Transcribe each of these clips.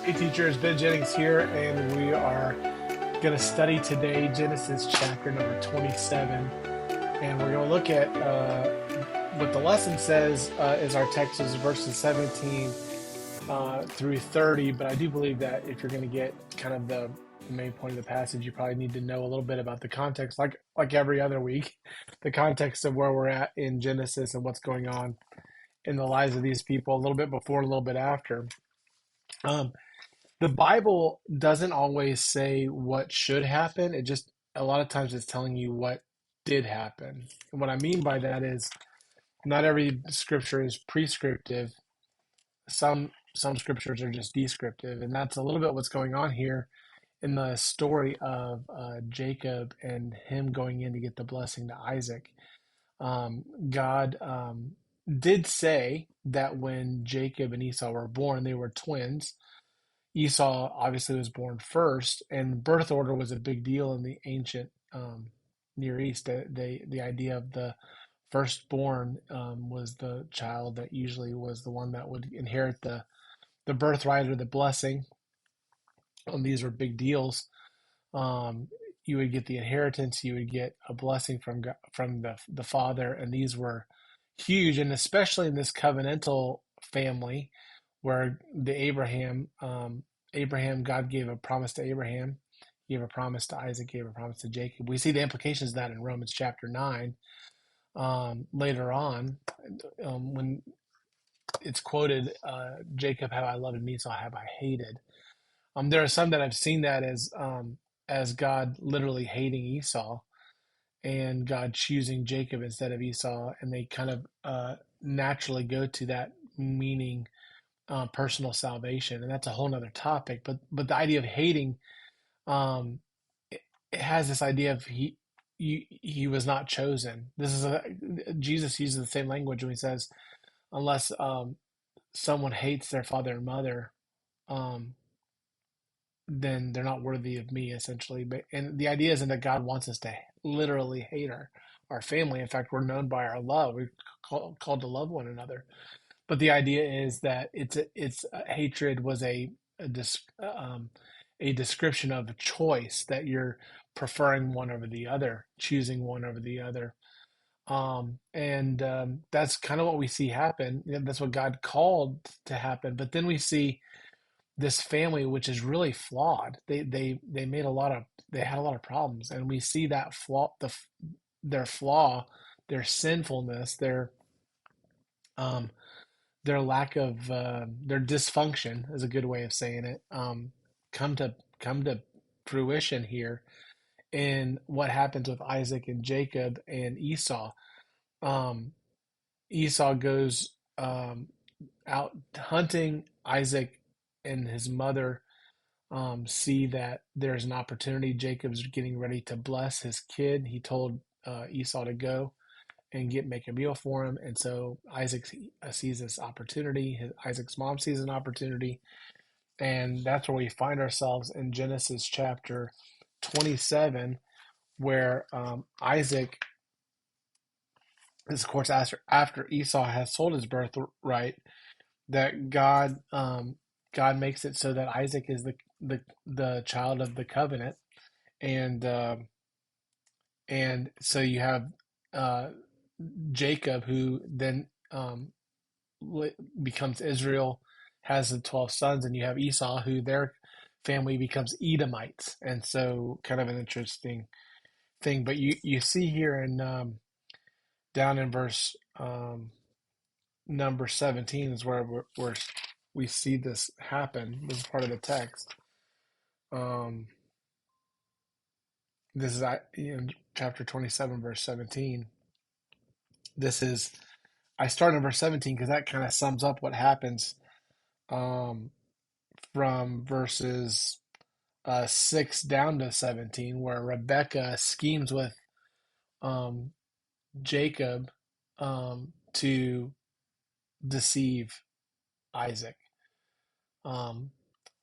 Hey teachers, Ben Jennings here, and we are going to study today Genesis chapter number 27. And we're going to look at what the lesson says is our text is verses 17 through 30. But I do believe that if you're going to get kind of the main point of the passage, you probably need to know a little bit about the context, like every other week, the context of where we're at in Genesis and what's going on in the lives of these people a little bit before, a little bit after. Um, the Bible doesn't always say what should happen. It just a lot of times it's telling you what did happen. And what I mean by that is not every scripture is prescriptive. Some scriptures are just descriptive, and that's a little bit what's going on here in the story of Jacob and him going in to get the blessing to Isaac. God did say that when Jacob and Esau were born, they were twins. Esau obviously was born first, and birth order was a big deal in the ancient Near East. The idea of the firstborn was the child that usually was the one that would inherit the birthright or the blessing. These were big deals. Um, you would get the inheritance, you would get a blessing from the father, and these were huge, and especially in this covenantal family where Abraham, God gave a promise to Abraham, gave a promise to Isaac, gave a promise to Jacob. We see the implications of that in Romans chapter 9 later on when it's quoted, Jacob have I loved and Esau have I hated. There are some that have seen that as God literally hating Esau and God choosing Jacob instead of Esau, and they kind of naturally go to that meaning personal salvation, and that's a whole nother topic. But the idea of hating, um, it has this idea of he was not chosen. Jesus uses the same language when he says, unless someone hates their father and mother, um, then they're not worthy of me, essentially. But and the idea isn't that God wants us to literally hate our family. In fact, we're known by our love. We're called to love one another. But the idea is that hatred was a description of a choice that you're preferring one over the other, choosing one over the other. And that's kind of what we see happen. That's what God called to happen. But then we see this family, which is really flawed. They made a lot of they had a lot of problems, and we see that their flaw, their sinfulness, um, their lack of their dysfunction is a good way of saying it. Come to fruition here in what happens with Isaac and Jacob and Esau. Um, Esau goes out hunting. Isaac and his mother see that there's an opportunity. Jacob's getting ready to bless his kid. He told Esau to go and make a meal for him. And so Isaac sees this opportunity. Isaac's mom sees an opportunity. And that's where we find ourselves in Genesis chapter 27, where Isaac is, of course, after Esau has sold his birthright, that God makes it so that Isaac is the child of the covenant, and and so you have uh, Jacob, who then becomes Israel, has the 12 sons, and you have Esau, who their family becomes Edomites, and so kind of an interesting thing. But you see here in down in verse number 17 is where we see this happen. This is part of the text. Um, this is in chapter 27, verse 17. This is I start in verse 17 because that kind of sums up what happens um, from verses 6 down to 17, where Rebecca schemes with um, Jacob to deceive Isaac. Um,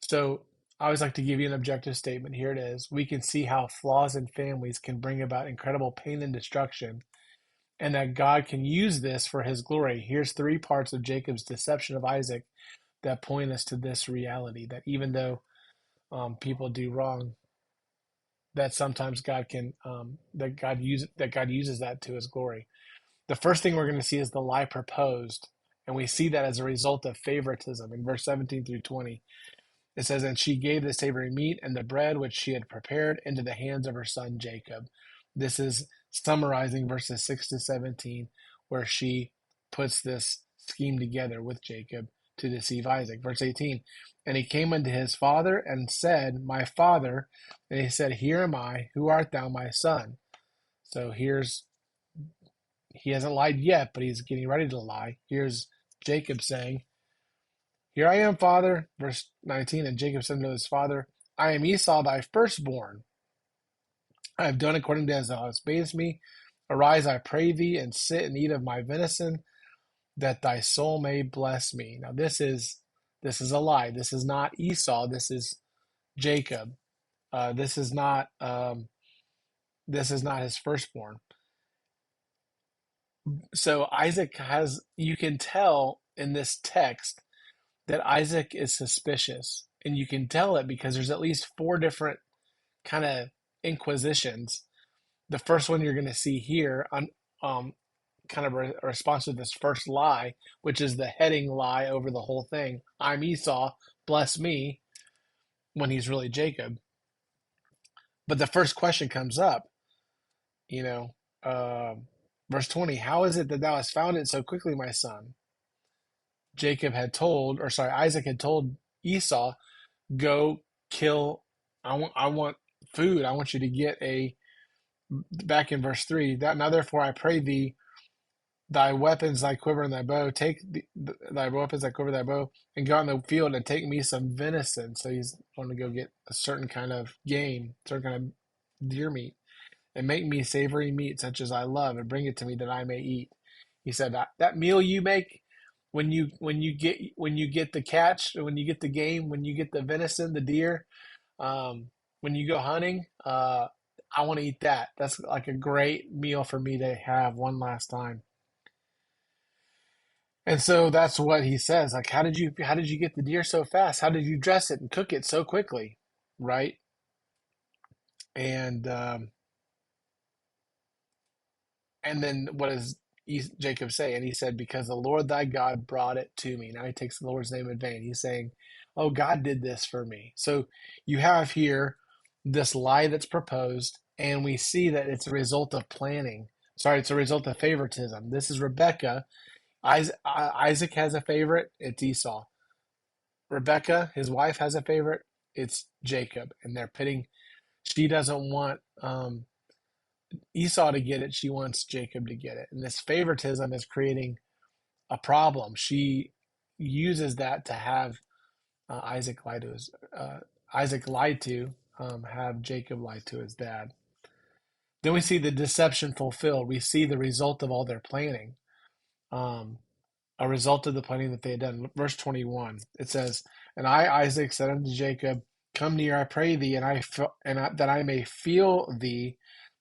so I always like to give you an objective statement. Here it is. We can see how flaws in families can bring about incredible pain and destruction, and that God can use this for his glory. Here's three parts of Jacob's deception of Isaac that point us to this reality that even though people do wrong, that sometimes God can that God uses that to His glory. The first thing we're going to see is the lie proposed, and we see that as a result of favoritism in verse 17 through 20. It says, "And she gave the savory meat and the bread which she had prepared into the hands of her son Jacob." This is summarizing verses 6 to 17, where she puts this scheme together with Jacob to deceive Isaac. Verse 18, "And he came unto his father and said, My father. And he said, Here am I, who art thou, my son?" So he hasn't lied yet, but he's getting ready to lie. Here's Jacob saying, "Here I am, father." Verse 19, "And Jacob said to his father, I am Esau, thy firstborn. I have done according to as thou hast bade me. Arise, I pray thee, and sit and eat of my venison, that thy soul may bless me." Now this is a lie. This is not Esau. This is Jacob. This is not his firstborn. So Isaac has, you can tell in this text that Isaac is suspicious. And you can tell it because there's at least four different kind of inquisitions. The first one you're going to see here on kind of a response to this first lie, which is the heading lie over the whole thing. I'm Esau, bless me, when he's really Jacob. But the first question comes up, you know, verse 20, "How is it that thou hast found it so quickly, my son?" Isaac had told Esau, "Go kill. I want food. I want you to get a." Back in verse 3, "That now therefore I pray thee, thy weapons, thy quiver, and thy bow. Take thy weapons, thy quiver, thy bow, and go out in the field and take me some venison." So he's going to go get a certain kind of game, certain kind of deer meat, "and make me savory meat such as I love, and bring it to me that I may eat." He said, that meal you make when you get the catch, when you get the game, when you get the venison, the deer, when you go hunting, I want to eat that. That's like a great meal for me to have one last time. And so that's what he says. Like, how did you get the deer so fast? How did you dress it and cook it so quickly? Right? And then what does Jacob say? And he said, "Because the Lord thy God brought it to me." Now he takes the Lord's name in vain. He's saying, "Oh, God did this for me." So you have here this lie that's proposed, and we see that it's a result of planning. Sorry, it's a result of favoritism. This is Rebecca. Isaac has a favorite. It's Esau. Rebecca, his wife, has a favorite. It's Jacob. And they're pitting. She doesn't want Esau to get it. She wants Jacob to get it. And this favoritism is creating a problem. She uses that to have Isaac lie to his Isaac lied to have Jacob lie to his dad. Then we see the deception fulfilled. We see the result of all their planning. Um, a result of the planning that they had done. Verse 21, it says, "And I, Isaac, said unto Jacob, Come near, I pray thee, that I may feel thee,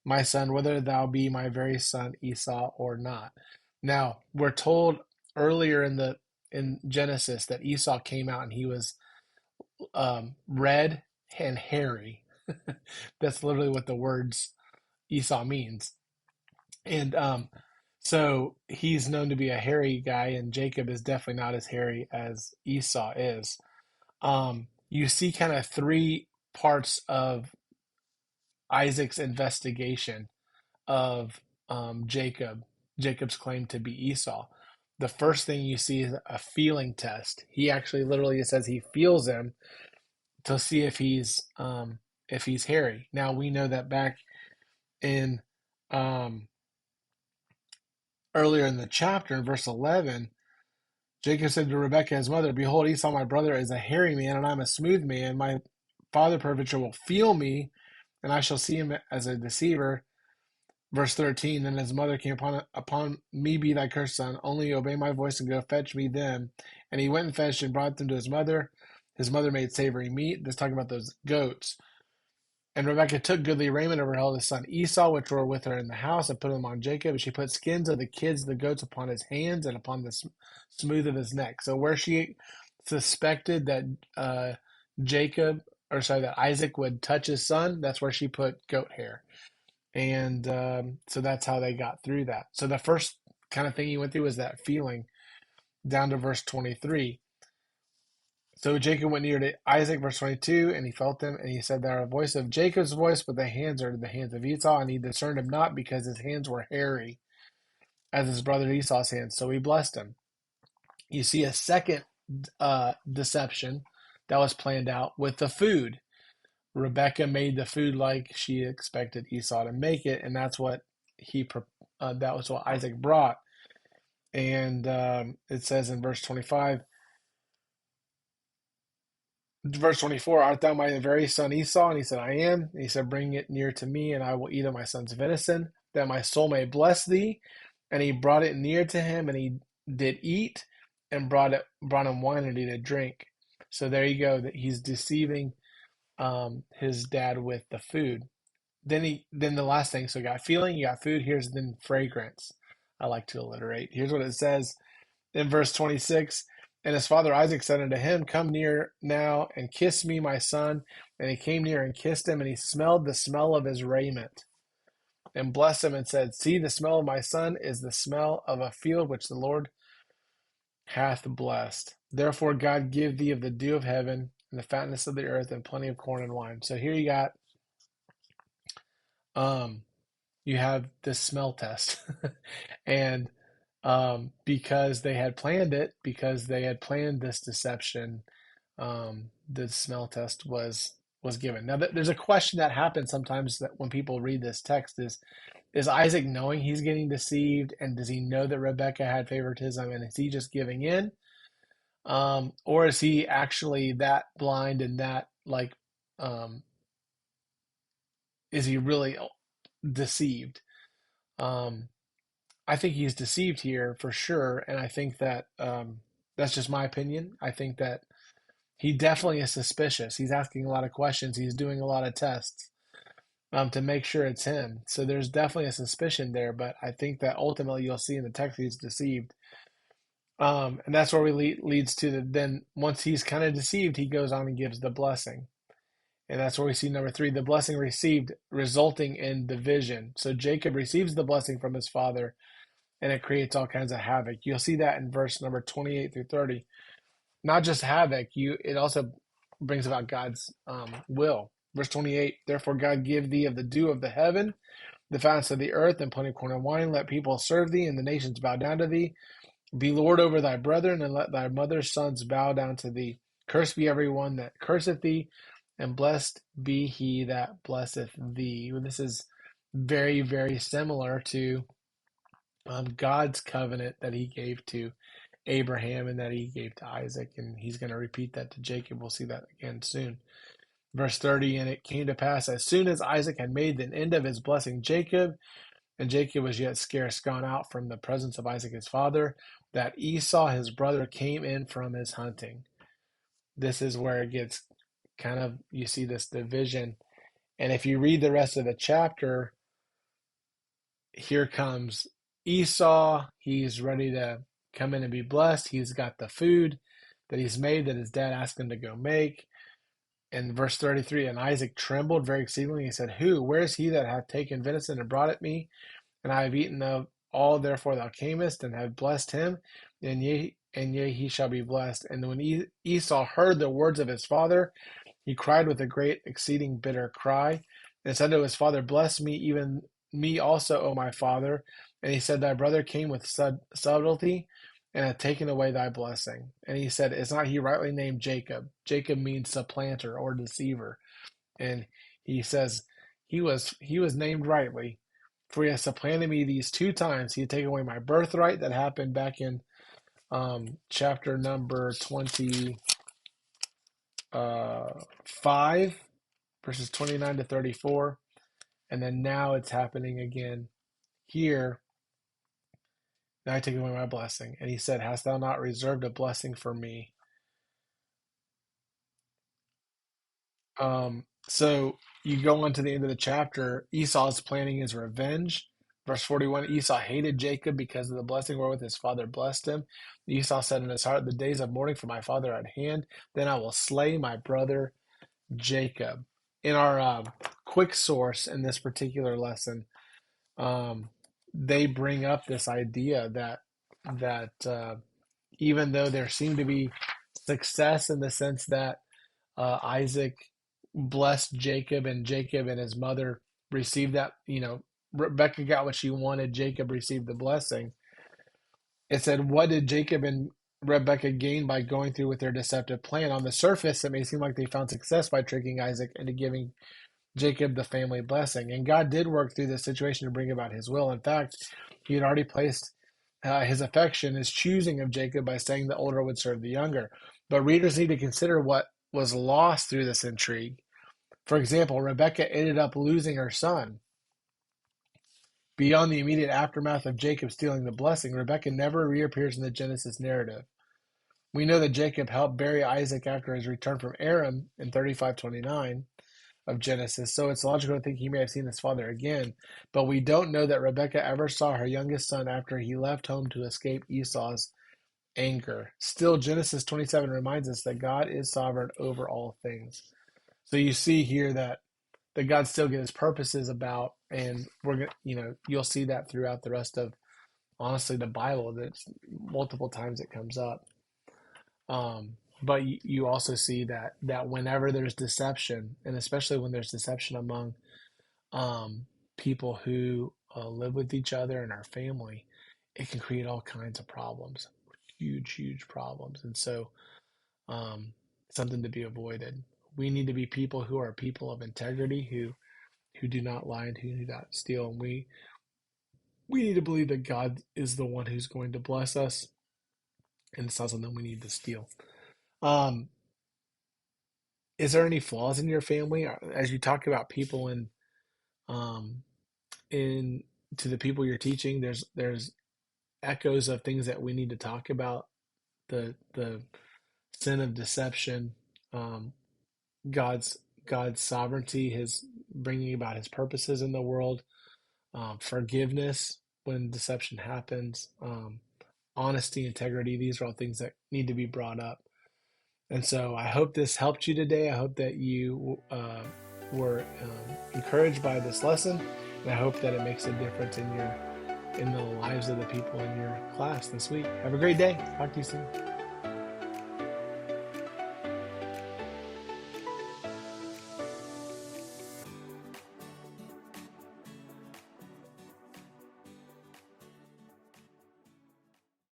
my son, whether thou be my very son Esau or not." Now, we're told earlier in Genesis that Esau came out and he was red and hairy. That's literally what the words Esau means. And so he's known to be a hairy guy, and Jacob is definitely not as hairy as Esau is. You see kind of three parts of Isaac's investigation of Jacob's claim to be Esau. The first thing you see is a feeling test. He actually literally says he feels him to see if he's hairy. Now we know that back in um, earlier in the chapter, in verse 11, Jacob said to Rebekah his mother, "Behold, Esau my brother is a hairy man, and I am a smooth man. My father peradventure will feel me, and I shall see him as a deceiver." Verse 13, "Then his mother came upon me, be thy cursed, son. Only obey my voice and go fetch me them." And he went and fetched and brought them to his mother. His mother made savory meat. This talking about those goats. "And Rebekah took goodly raiment of her eldest son Esau, which were with her in the house, and put them on Jacob. And she put skins of the kids of the goats upon his hands and upon the smooth of his neck." So suspected that uh, Jacob, or sorry, that Isaac would touch his son, that's where she put goat hair. And so that's how they got through that. So the first kind of thing he went through was that feeling down to verse 23. So Jacob went near to Isaac, verse 22, and he felt him, and he said, "They are a voice of Jacob's voice, but the hands are the hands of Esau, and he discerned him not because his hands were hairy as his brother Esau's hands. So he blessed him." You see a second deception that was planned out with the food. Rebecca made the food like she expected Esau to make it, and that's what that was what Isaac brought. And it says in verse 24, "Art thou my very son Esau?" And he said, "I am." And he said, "Bring it near to me, and I will eat of my son's venison, that my soul may bless thee." And he brought it near to him, and he did eat, and brought him wine, and he did drink. So there you go. That he's deceiving his dad with the food. Then the last thing. So you got feeling, you got food. Here's then fragrance. I like to alliterate. Here's what it says in verse 26. And his father Isaac said unto him, "Come near now and kiss me, my son." And he came near and kissed him, and he smelled the smell of his raiment, and blessed him, and said, "See, the smell of my son is the smell of a field which the Lord hath blessed. Therefore God give thee of the dew of heaven, and the fatness of the earth, and plenty of corn and wine." So here you got um you have this smell test. And because they had planned it, because they had planned this deception, the smell test was given. Now, there's a question that happens sometimes that when people read this text is Isaac knowing he's getting deceived, and does he know that Rebecca had favoritism, and is he just giving in, or is he actually that blind and that like, um, is he really deceived? Um, I think he's deceived here for sure, and I think that that's just my opinion. I think that he definitely is suspicious. He's asking a lot of questions. He's doing a lot of tests to make sure it's him. So there's definitely a suspicion there, but I think that ultimately you'll see in the text he's deceived. And that's where we leads to then once he's kind of deceived, he goes on and gives the blessing. And that's where we see number three, the blessing received resulting in division. So Jacob receives the blessing from his father, and it creates all kinds of havoc. You'll see that in verse number 28 through 30. Not just havoc, it also brings about God's will. Verse 28, "Therefore God give thee of the dew of the heaven, the fatness of the earth, and plenty of corn and wine. Let people serve thee, and the nations bow down to thee. Be Lord over thy brethren, and let thy mother's sons bow down to thee. Cursed be every one that curseth thee, and blessed be he that blesseth thee." This is very, very similar to God's covenant that he gave to Abraham and that he gave to Isaac, and he's going to repeat that to Jacob. We'll see that again soon. Verse 30, "And it came to pass, as soon as Isaac had made an end of his blessing Jacob, and Jacob was yet scarce gone out from the presence of Isaac his father, that Esau his brother came in from his hunting." This is where it gets kind of, you see this division. And if you read the rest of the chapter, here comes Esau. He's ready to come in and be blessed. He's got the food that he's made that his dad asked him to go make. In verse 33, "And Isaac trembled very exceedingly. He said, Who? Where is he that hath taken venison and brought it me? And I have eaten of all, therefore thou camest, and have blessed him, and yea, he shall be blessed." And when Esau heard the words of his father, he cried with a great exceeding bitter cry, and said to his father, "Bless me, even me also, O my father." And he said, "Thy brother came with subtlety, and hath taken away thy blessing." And he said, "Is not he rightly named Jacob?" Jacob means supplanter or deceiver. And he says he was named rightly, for he has supplanted me these two times. He had taken away my birthright. That happened back in chapter number 25, verses 29 to 34. And then now it's happening again here. "Now I take away my blessing." And he said, "Hast thou not reserved a blessing for me?" So you go on to the end of the chapter. Esau is planning his revenge. Verse 41, Esau hated Jacob because of the blessing wherewith his father blessed him. Esau said in his heart, the days of mourning for my father are at hand. Then I will slay my brother Jacob. In our quick source in this particular lesson, um, they bring up this idea that even though there seemed to be success in the sense that Isaac blessed Jacob and Jacob and his mother received that, Rebecca got what she wanted, Jacob received the blessing. It said, what did Jacob and Rebecca gain by going through with their deceptive plan? On the surface, it may seem like they found success by tricking Isaac into giving Jacob the family blessing. And God did work through this situation to bring about his will. In fact, he had already placed his affection, his choosing of Jacob by saying the older would serve the younger. But readers need to consider what was lost through this intrigue. For example, Rebecca ended up losing her son. Beyond the immediate aftermath of Jacob stealing the blessing, Rebecca never reappears in the Genesis narrative. We know that Jacob helped bury Isaac after his return from Aram in 35:29 of Genesis, so it's logical to think he may have seen his father again, but we don't know that Rebecca ever saw her youngest son after he left home to escape Esau's anger. Still, Genesis 27 reminds us that God is sovereign over all things. So you see here that God still gets his purposes about, and you'll see that throughout the rest of, honestly, the Bible. That multiple times it comes up. But you also see that whenever there's deception, and especially when there's deception among people who live with each other and our family, it can create all kinds of problems, huge problems. And so, something to be avoided. We need to be people who are people of integrity, who do not lie and who do not steal. And we need to believe that God is the one who's going to bless us, and it's not something we need to steal. Is there any flaws in your family as you talk about people um, in to the people you're teaching? There's echoes of things that we need to talk about. The sin of deception, um, God's God's sovereignty, His bringing about His purposes in the world, forgiveness when deception happens, honesty, integrity. These are all things that need to be brought up. And so I hope this helped you today. I hope that you were encouraged by this lesson, and I hope that it makes a difference in the lives of the people in your class this week. Have a great day. Talk to you soon.